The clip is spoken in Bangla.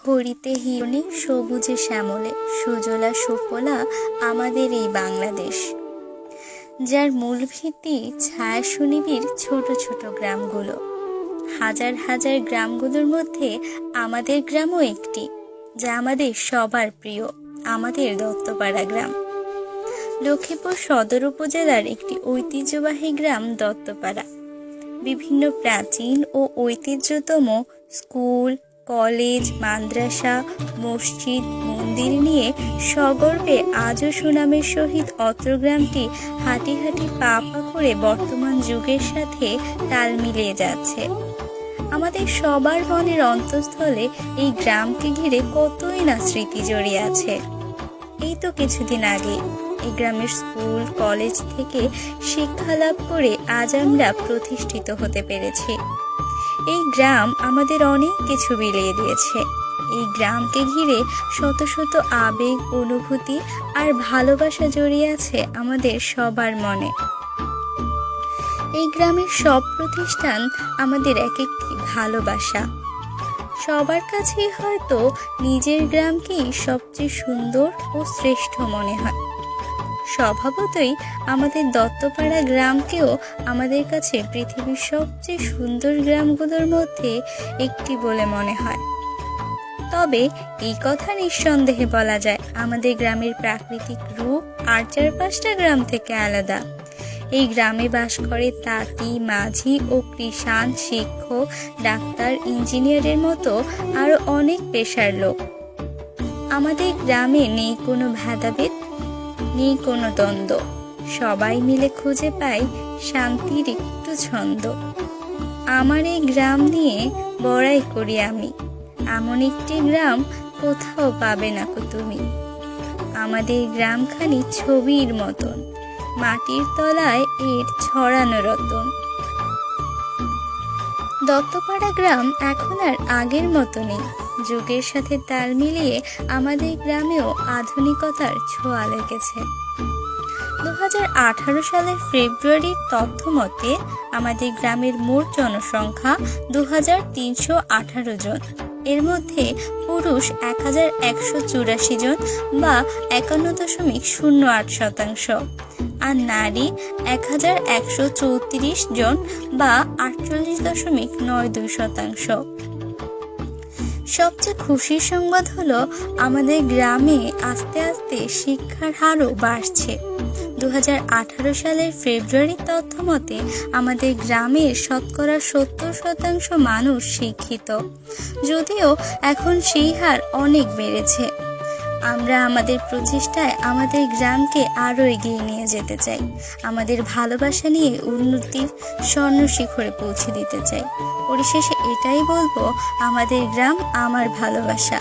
হরিতে হিরণে সবুজে শ্যামলে সুজলা সুফলা আমাদের এই বাংলাদেশ, যার মূল ভিত্তি ছায়া সুনিবিড় ছোট ছোট গ্রামগুলো। হাজার হাজার গ্রামগুলোর মধ্যে আমাদের গ্রামও একটি, যা আমাদের সবার প্রিয়, আমাদের দত্তপাড়া গ্রাম। লক্ষ্মীপুর সদর উপজেলার একটি ঐতিহ্যবাহী গ্রাম দত্তপাড়া। বিভিন্ন প্রাচীন ও ঐতিহ্যতম স্কুল, কলেজ, মাদ্রাসা, মসজিদ, মন্দির নিয়ে সগর্বে আজও সুনামের সহিত অত্র গ্রামটি হাঁটি হাঁটি পা পা করে বর্তমান যুগের সাথে তাল মিলিয়ে যাচ্ছে। আমাদের সবার মনের অন্তঃস্থলে এই গ্রামকে ঘিরে কতই না স্মৃতি জড়িয়ে আছে। এই তো কিছুদিন আগে এই গ্রামের স্কুল, কলেজ থেকে শিক্ষা লাভ করে আজ আমরা প্রতিষ্ঠিত হতে পেরেছি। এই গ্রাম আমাদের অনেক কিছু বিলিয়ে দিয়েছে। এই গ্রামকে ঘিরে শত শত আবেগ, অনুভূতি আর ভালোবাসা জড়িয়ে আছে আমাদের সবার মনে। এই গ্রামের সব প্রতিষ্ঠান আমাদের এক একটি ভালোবাসা। সবার কাছেই হয়তো নিজের গ্রামকেই সবচেয়ে সুন্দর ও শ্রেষ্ঠ মনে হয়। স্বভাবতই আমাদের দত্তপাড়া গ্রামকেও আমাদের কাছে পৃথিবীর সবচেয়ে সুন্দর গ্রামগুলোর মধ্যে একটি বলে মনে হয়। তবে এই কথা নিঃসন্দেহে বলা যায়, আমাদের গ্রামের প্রাকৃতিক রূপ আর 4-5টা গ্রাম থেকে আলাদা। এই গ্রামে বাস করে তাঁতি, মাঝি ও কৃষাণ, শিক্ষক, ডাক্তার, ইঞ্জিনিয়ারের মতো আরো অনেক পেশার লোক। আমাদের গ্রামে নেই কোনো ভেদাভেদ, নেই কোনো দ্বন্দ্ব। সবাই মিলে খুঁজে পাই শান্তির একটু ছন্দ। আমার এই গ্রাম নিয়ে বড়াই করি আমি, এমন একটি গ্রাম কোথাও পাবে না কো তুমি। আমাদের গ্রামখানি ছবির মতন, মাটির তলায় এর ছড়ানো রতন। দত্তপাড়া গ্রাম এখন আর আগের মতো নেই। যুগের সাথে তাল মিলিয়ে আমাদের গ্রামেও আধুনিকতার ছোঁয়া লেগেছে। 2018 সালের ফেব্রুয়ারির তথ্য মতে আমাদের গ্রামের মোট জনসংখ্যা 2318 জন। এর মধ্যে পুরুষ 1184 জন বা 51.08%, আর নারী 1134 জন বা 48.92%। সবচেয়ে খুশির সংবাদ হলো আমাদের গ্রামে আস্তে আস্তে শিক্ষার হারও বাড়ছে। 2018 সালের ফেব্রুয়ারির তথ্য মতে আমাদের গ্রামের শতকরা 70% মানুষ শিক্ষিত, যদিও এখন সেই হার অনেক বেড়েছে। আমরা আমাদের প্রচেষ্টায় আমাদের গ্রামকে আরও এগিয়ে নিয়ে যেতে চাই। আমাদের ভালোবাসা নিয়ে উন্নতির স্বর্ণ শিখরে পৌঁছে দিতে চাই। পরিশেষে এটাই বলবো, আমাদের গ্রাম আমার ভালোবাসা।